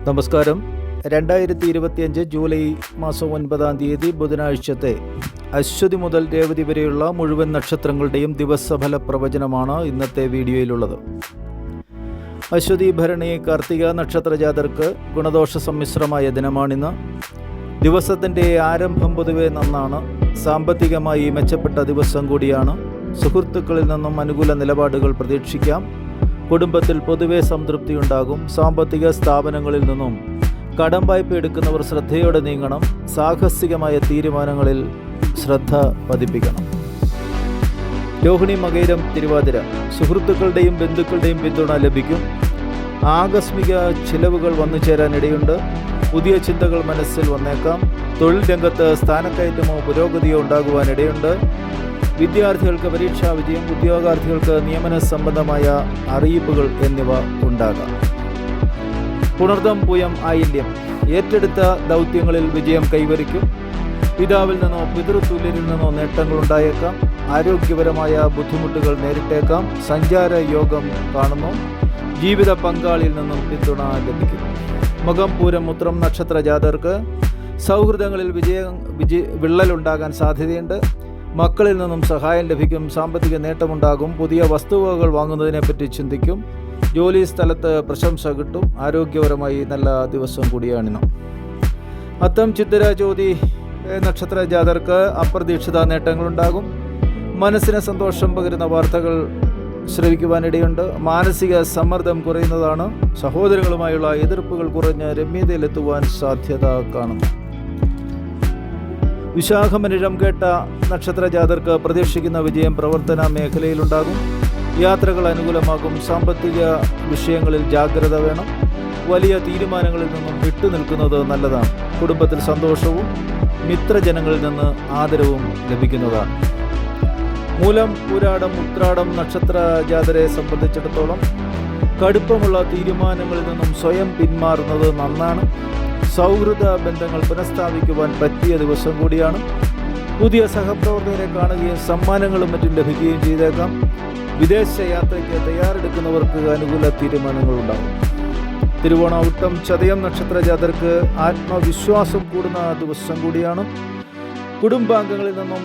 നമസ്കാരം. 2025 ജൂലൈ മാസം 9-ാം തീയതി ബുധനാഴ്ചത്തെ അശ്വതി മുതൽ രേവതി വരെയുള്ള മുഴുവൻ നക്ഷത്രങ്ങളുടെയും ദിവസഫല പ്രവചനമാണ് ഇന്നത്തെ വീഡിയോയിലുള്ളത്. അശ്വതി, ഭരണി, കാർത്തിക നക്ഷത്ര ജാതർക്ക് ഗുണദോഷ സമ്മിശ്രമായ ദിനമാണിന്ന്. ദിവസത്തിൻ്റെ ആരംഭം പൊതുവെ നന്നാണ്. സാമ്പത്തികമായി മെച്ചപ്പെട്ട ദിവസം കൂടിയാണ്. സുഹൃത്തുക്കളിൽ നിന്നും അനുകൂല നിലപാടുകൾ പ്രതീക്ഷിക്കാം. കുടുംബത്തിൽ പൊതുവെ സംതൃപ്തിയുണ്ടാകും. സാമ്പത്തിക സ്ഥാപനങ്ങളിൽ നിന്നും കടം വായ്പ എടുക്കുന്നവർ ശ്രദ്ധയോടെ നീങ്ങണം. സാഹസികമായ തീരുമാനങ്ങളിൽ ശ്രദ്ധ പതിപ്പിക്കണം. രോഹിണി, മകയിരം, തിരുവാതിര സുഹൃത്തുക്കളുടെയും ബന്ധുക്കളുടെയും പിന്തുണ ലഭിക്കും. ആകസ്മിക ചിലവുകൾ വന്നു ചേരാനിടയുണ്ട്. പുതിയ ചിന്തകൾ മനസ്സിൽ വന്നേക്കാം. തൊഴിൽ രംഗത്ത് സ്ഥാനക്കയറ്റമോ പുരോഗതിയോ ഉണ്ടാകുവാനിടയുണ്ട്. വിദ്യാർത്ഥികൾക്ക് പരീക്ഷാ വിജയം, ഉദ്യോഗാർത്ഥികൾക്ക് നിയമന സംബന്ധമായ അറിയിപ്പുകൾ എന്നിവ ഉണ്ടാകാം. പുണർദം, പൂയം, ആയില്യം ഏറ്റെടുത്ത ദൗത്യങ്ങളിൽ വിജയം കൈവരിക്കും. പിതാവിൽ നിന്നോ പിതൃതുല്യരിൽ നിന്നോ നേട്ടങ്ങൾ ഉണ്ടായേക്കാം. ആരോഗ്യപരമായ ബുദ്ധിമുട്ടുകൾ നേരിട്ടേക്കാം. സഞ്ചാര യോഗം കാണുന്നു. ജീവിത പങ്കാളിയിൽ നിന്നും പിന്തുണ ലഭിക്കും. മകം, പൂരം, ഉത്രം നക്ഷത്ര ജാതർക്ക് സൗഹൃദങ്ങളിൽ വിള്ളലുണ്ടാകാൻ സാധ്യതയുണ്ട്. മക്കളിൽ നിന്നും സഹായം ലഭിക്കും. സാമ്പത്തിക നേട്ടമുണ്ടാകും. പുതിയ വസ്തുവകകൾ വാങ്ങുന്നതിനെപ്പറ്റി ചിന്തിക്കും. ജോലി സ്ഥലത്ത് പ്രശംസ കിട്ടും. ആരോഗ്യപരമായി നല്ല ദിവസം കൂടിയാണിന്ന്. അത്തം, ചിത്തിര, ചോതി നക്ഷത്ര ജാതർക്ക് അപ്രതീക്ഷിത നേട്ടങ്ങളുണ്ടാകും. മനസ്സിന് സന്തോഷം പകരുന്ന വാർത്തകൾ ശ്രവിക്കുവാനിടയുണ്ട്. മാനസിക സമ്മർദ്ദം കുറയുന്നതാണ്. സഹോദരങ്ങളുമായുള്ള എതിർപ്പുകൾ കുറഞ്ഞ് രമ്യതയിലെത്തുവാൻ സാധ്യത കാണുന്നു. വിശാഖമനിഴം കേട്ട നക്ഷത്ര ജാതർക്ക് പ്രതീക്ഷിക്കുന്ന വിജയം പ്രവർത്തന മേഖലയിലുണ്ടാകും. യാത്രകൾ അനുകൂലമാകും. സാമ്പത്തിക വിഷയങ്ങളിൽ ജാഗ്രത വേണം. വലിയ തീരുമാനങ്ങളിൽ നിന്നും വിട്ടുനിൽക്കുന്നത് നല്ലതാണ്. കുടുംബത്തിൽ സന്തോഷവും മിത്രജനങ്ങളിൽ നിന്ന് ആദരവും ലഭിക്കുന്നതാണ്. മൂലം, പൂരാടം, ഉത്രാടം നക്ഷത്ര ജാതരെ സംബന്ധിച്ചിടത്തോളം കടുപ്പമുള്ള തീരുമാനങ്ങളിൽ നിന്നും സ്വയം പിന്മാറുന്നത് നന്നാണ്. സൗഹൃദ ബന്ധങ്ങൾ പുനഃസ്ഥാപിക്കുവാൻ പറ്റിയ ദിവസം കൂടിയാണ്. പുതിയ സഹപ്രവർത്തകരെ കാണുകയും സമ്മാനങ്ങളും മറ്റും ലഭിക്കുകയും ചെയ്തേക്കാം. വിദേശ യാത്രയ്ക്ക് തയ്യാറെടുക്കുന്നവർക്ക് അനുകൂല തീരുമാനങ്ങളുണ്ടാകും. തിരുവോണ, ഉട്ടം, ചതയം നക്ഷത്ര ജാതർക്ക് ആത്മവിശ്വാസം കൂടുന്ന ദിവസം കൂടിയാണ്. കുടുംബാംഗങ്ങളിൽ നിന്നും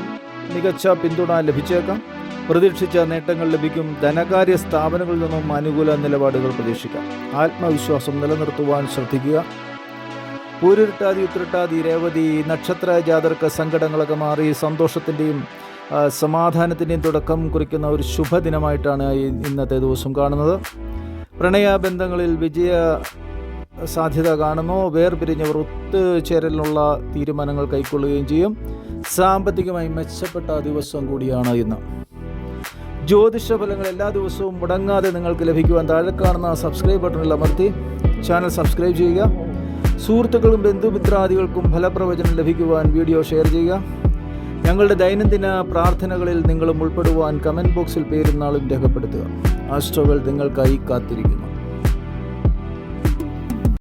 മികച്ച പിന്തുണ ലഭിച്ചേക്കാം. പ്രതീക്ഷിച്ച നേട്ടങ്ങൾ ലഭിക്കും. ധനകാര്യ സ്ഥാപനങ്ങളിൽ നിന്നും അനുകൂല നിലപാടുകൾ പ്രതീക്ഷിക്കാം. ആത്മവിശ്വാസം നിലനിർത്തുവാൻ ശ്രദ്ധിക്കുക. പൂരുരുട്ടാതി, ഉത്രട്ടാതി, രേവതി നക്ഷത്ര ജാതർക്ക് സങ്കടങ്ങളൊക്കെ മാറി സന്തോഷത്തിൻ്റെയും സമാധാനത്തിൻ്റെയും തുടക്കം കുറിക്കുന്ന ഒരു ശുഭദിനമായിട്ടാണ് ഇന്നത്തെ ദിവസം കാണുന്നത്. പ്രണയബന്ധങ്ങളിൽ വിജയ സാധ്യത കാണുന്നു. വേർപിരിഞ്ഞവർ ഒത്തുചേരലിനുള്ള തീരുമാനങ്ങൾ കൈക്കൊള്ളുകയും ചെയ്യും. സാമ്പത്തികമായി മെച്ചപ്പെട്ട ദിവസം കൂടിയാണ് ഇന്ന്. ജ്യോതിഷ ഫലങ്ങൾ എല്ലാ ദിവസവും മുടങ്ങാതെ നിങ്ങൾക്ക് ലഭിക്കുവാൻ താഴെ കാണുന്ന സബ്സ്ക്രൈബ് ബട്ടണിൽ അമർത്തി ചാനൽ സബ്സ്ക്രൈബ് ചെയ്യുക. സുഹൃത്തുക്കളും ബന്ധുമിത്രാദികൾക്കും ഫലപ്രവചനം ലഭിക്കുവാൻ വീഡിയോ ഷെയർ ചെയ്യുക. ഞങ്ങളുടെ ദൈനംദിന പ്രാർത്ഥനകളിൽ നിങ്ങളും ഉൾപ്പെടുവാൻ കമൻറ്റ് ബോക്സിൽ പേരും നാളും രേഖപ്പെടുത്തുക. ആസ്ട്രോകൾ നിങ്ങൾക്കായി കാത്തിരിക്കുന്നു.